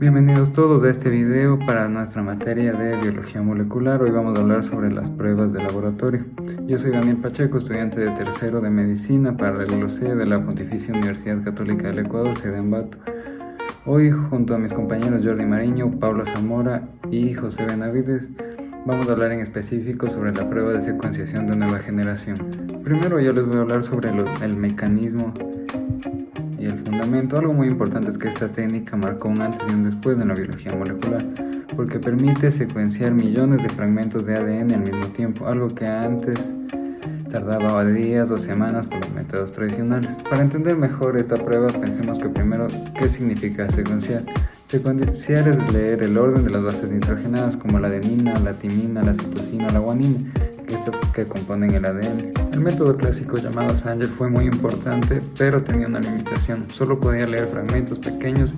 Bienvenidos todos a este video para nuestra materia de biología molecular. Hoy vamos a hablar sobre las pruebas de laboratorio. Yo soy Daniel Pacheco, estudiante de tercero de medicina para el LOCE de la Pontificia Universidad Católica del Ecuador, sede Ambato. Hoy, junto a mis compañeros Jordi Mariño, Pablo Zamora y José Benavides, vamos a hablar en específico sobre la prueba de secuenciación de nueva generación. Primero yo les voy a hablar sobre el mecanismo y el fundamento. Algo muy importante es que esta técnica marcó un antes y un después en la biología molecular, porque permite secuenciar millones de fragmentos de ADN al mismo tiempo, algo que antes tardaba días o semanas con los métodos tradicionales. Para entender mejor esta prueba, pensemos que primero, ¿qué significa secuenciar? Secuenciar es leer el orden de las bases nitrogenadas como la adenina, la timina, la citosina o la guanina, estas que componen el ADN. El método clásico llamado Sanger fue muy importante, pero tenía una limitación. Solo podía leer fragmentos pequeños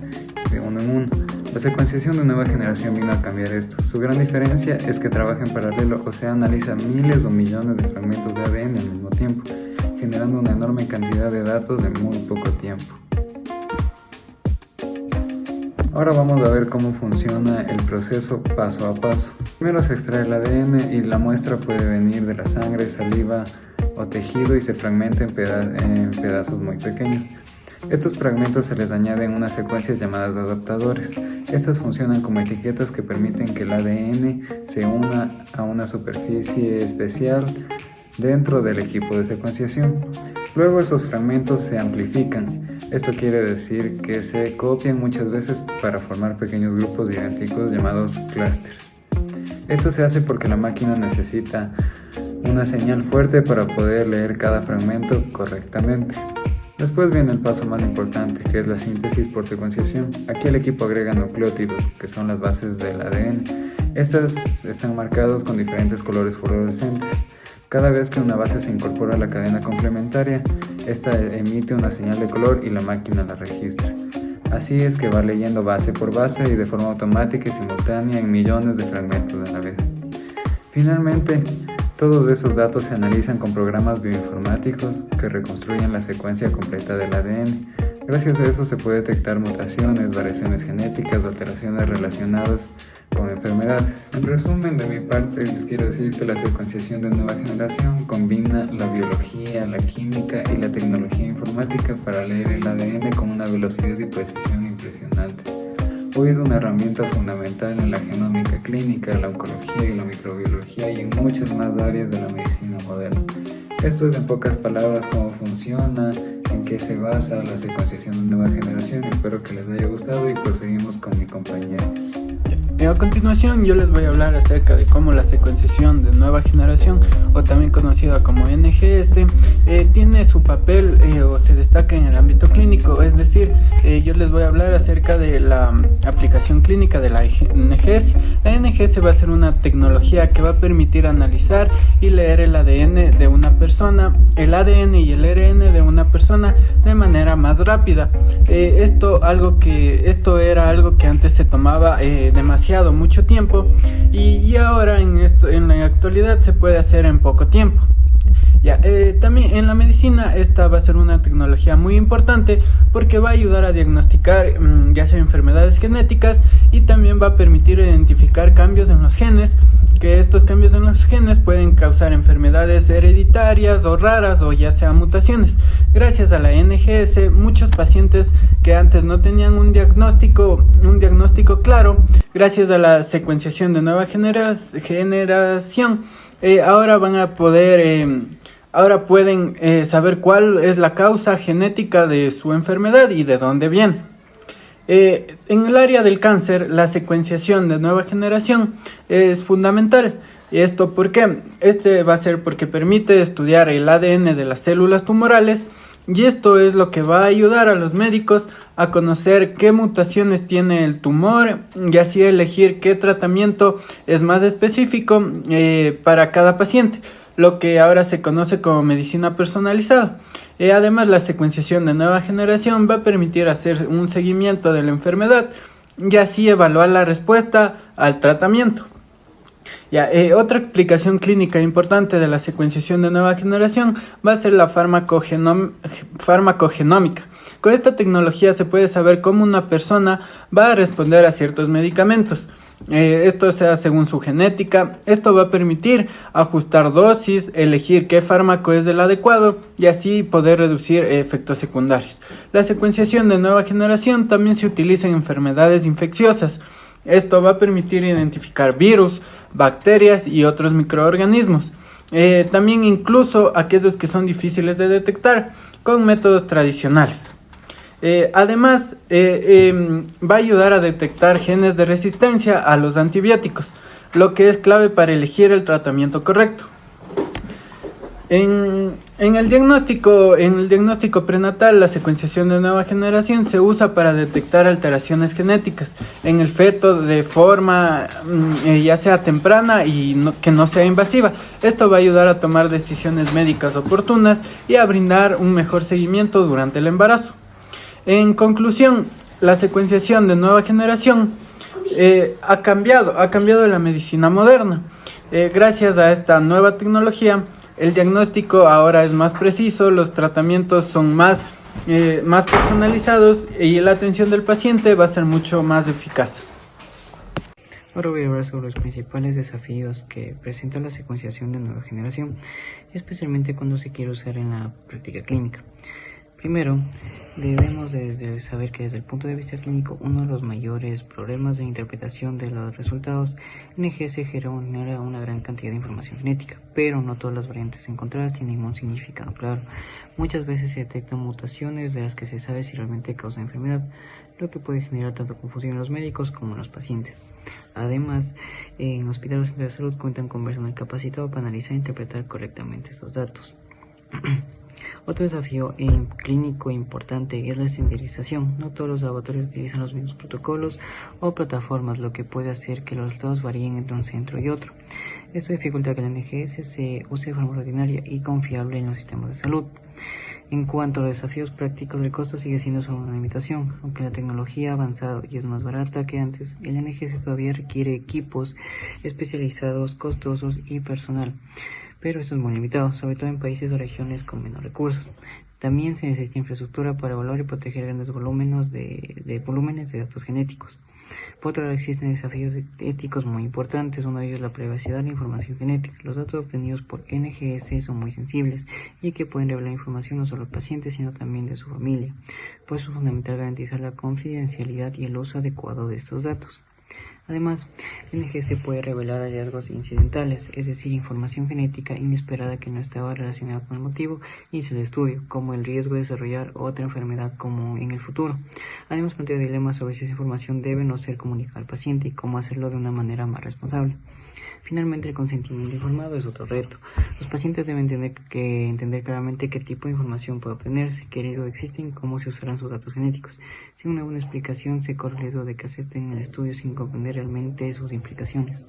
de uno en uno. La secuenciación de nueva generación vino a cambiar esto. Su gran diferencia es que trabaja en paralelo, o sea, analiza miles o millones de fragmentos de ADN al mismo tiempo, generando una enorme cantidad de datos en muy poco tiempo. Ahora vamos a ver cómo funciona el proceso paso a paso. Primero se extrae el ADN y la muestra puede venir de la sangre, saliva o tejido y se fragmenta en pedazos muy pequeños. Estos fragmentos se les añaden unas secuencias llamadas adaptadores. Estas funcionan como etiquetas que permiten que el ADN se una a una superficie especial dentro del equipo de secuenciación. Luego esos fragmentos se amplifican. Esto quiere decir que se copian muchas veces para formar pequeños grupos idénticos llamados clústeres. Esto se hace porque la máquina necesita una señal fuerte para poder leer cada fragmento correctamente. Después viene el paso más importante, que es la síntesis por secuenciación. Aquí el equipo agrega nucleótidos, que son las bases del ADN. Estas están marcados con diferentes colores fluorescentes. Cada vez que una base se incorpora a la cadena complementaria, esta emite una señal de color y la máquina la registra. Así es que va leyendo base por base y de forma automática y simultánea en millones de fragmentos a la vez. Finalmente, todos esos datos se analizan con programas bioinformáticos que reconstruyen la secuencia completa del ADN. Gracias a eso se puede detectar mutaciones, variaciones genéticas o alteraciones relacionadas con enfermedades. En resumen, de mi parte, les quiero decir que la secuenciación de nueva generación combina la biología, la química y la tecnología informática para leer el ADN con una velocidad y precisión impresionante. Hoy es una herramienta fundamental en la genómica clínica, la oncología y la microbiología y en muchas más áreas de la medicina moderna. Esto es en pocas palabras cómo funciona, en qué se basa la secuenciación de nueva generación. Espero que les haya gustado y proseguimos con mi compañero. A continuación yo les voy a hablar acerca de cómo la secuenciación de nueva generación, o también conocida como NGS, tiene su papel o se destaca en el ámbito clínico. Es decir, yo les voy a hablar acerca de la aplicación clínica de la NGS. La NGS va a ser una tecnología que va a permitir analizar y leer el ADN de una persona, el ADN y el ARN de una persona de manera más rápida. Esto era algo que antes se tomaba mucho tiempo y ahora en la actualidad se puede hacer en poco tiempo. También en la medicina esta va a ser una tecnología muy importante porque va a ayudar a diagnosticar ya sea enfermedades genéticas y también va a permitir identificar cambios en los genes, que estos cambios en los genes pueden causar enfermedades hereditarias o raras o ya sea mutaciones. Gracias a la NGS, muchos pacientes que antes no tenían un diagnóstico claro, gracias a la secuenciación de nueva generación, ahora pueden saber cuál es la causa genética de su enfermedad y de dónde viene. En el área del cáncer, la secuenciación de nueva generación es fundamental. ¿Esto por qué? Va a ser porque permite estudiar el ADN de las células tumorales, y esto es lo que va a ayudar a los médicos a conocer qué mutaciones tiene el tumor y así elegir qué tratamiento es más específico para cada paciente, lo que ahora se conoce como medicina personalizada. Además, la secuenciación de nueva generación va a permitir hacer un seguimiento de la enfermedad y así evaluar la respuesta al tratamiento. Otra aplicación clínica importante de la secuenciación de nueva generación va a ser la farmacogenómica. Con esta tecnología se puede saber cómo una persona va a responder a ciertos medicamentos. Esto sea según su genética. Esto va a permitir ajustar dosis, elegir qué fármaco es el adecuado y así poder reducir efectos secundarios. La secuenciación de nueva generación también se utiliza en enfermedades infecciosas. Esto va a permitir identificar virus, bacterias y otros microorganismos. También incluso aquellos que son difíciles de detectar con métodos tradicionales. Además, va a ayudar a detectar genes de resistencia a los antibióticos, lo que es clave para elegir el tratamiento correcto. En el diagnóstico prenatal, la secuenciación de nueva generación se usa para detectar alteraciones genéticas en el feto de forma ya sea temprana y que no sea invasiva. Esto va a ayudar a tomar decisiones médicas oportunas y a brindar un mejor seguimiento durante el embarazo. En conclusión, la secuenciación de nueva generación ha cambiado la medicina moderna. Gracias a esta nueva tecnología, el diagnóstico ahora es más preciso, los tratamientos son más personalizados y la atención del paciente va a ser mucho más eficaz. Ahora voy a hablar sobre los principales desafíos que presenta la secuenciación de nueva generación, especialmente cuando se quiere usar en la práctica clínica. Primero, debemos de saber que desde el punto de vista clínico, uno de los mayores problemas de interpretación de los resultados NGS genera una gran cantidad de información genética, pero no todas las variantes encontradas tienen un significado claro. Muchas veces se detectan mutaciones de las que se sabe si realmente causan enfermedad, lo que puede generar tanto confusión en los médicos como en los pacientes. Además, en hospitales o centros de salud cuentan con personal capacitado para analizar e interpretar correctamente esos datos. Otro desafío clínico importante es la estandarización. No todos los laboratorios utilizan los mismos protocolos o plataformas, lo que puede hacer que los resultados varíen entre un centro y otro. Esto dificulta que la NGS se use de forma ordinaria y confiable en los sistemas de salud. En cuanto a los desafíos prácticos, el costo sigue siendo solo una limitación. Aunque la tecnología ha avanzado y es más barata que antes, el NGS todavía requiere equipos especializados, costosos y personal. Pero esto es muy limitado, sobre todo en países o regiones con menos recursos. También se necesita infraestructura para evaluar y proteger grandes volúmenes de datos genéticos. Por otro lado, existen desafíos éticos muy importantes. Uno de ellos es la privacidad de la información genética. Los datos obtenidos por NGS son muy sensibles y que pueden revelar información no solo del paciente, sino también de su familia. Por eso es fundamental garantizar la confidencialidad y el uso adecuado de estos datos. Además, el NGS puede revelar hallazgos incidentales, es decir, información genética inesperada que no estaba relacionada con el motivo inicio del estudio, como el riesgo de desarrollar otra enfermedad común en el futuro. Además, plantea dilemas sobre si esa información debe o no ser comunicada al paciente y cómo hacerlo de una manera más responsable. Finalmente, el consentimiento informado es otro reto. Los pacientes deben entender claramente qué tipo de información puede obtenerse, qué riesgos existen y cómo se usarán sus datos genéticos. Sin una buena explicación, se corre el riesgo de que acepten el estudio sin comprender realmente sus implicaciones.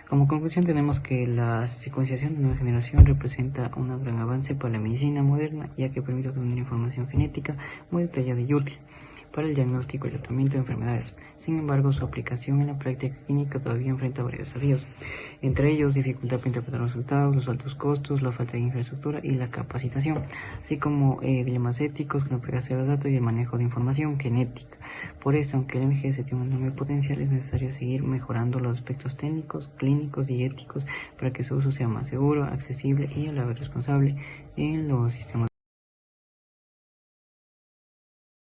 Como conclusión, tenemos que la secuenciación de nueva generación representa un gran avance para la medicina moderna, ya que permite obtener información genética muy detallada y útil para el diagnóstico y tratamiento de enfermedades. Sin embargo, su aplicación en la práctica clínica todavía enfrenta varios desafíos, entre ellos dificultad para interpretar los resultados, los altos costos, la falta de infraestructura y la capacitación, así como dilemas éticos con la privacidad de los datos y el manejo de información genética. Por eso, aunque el NGS tiene un enorme potencial, es necesario seguir mejorando los aspectos técnicos, clínicos y éticos para que su uso sea más seguro, accesible y a la vez responsable en los sistemas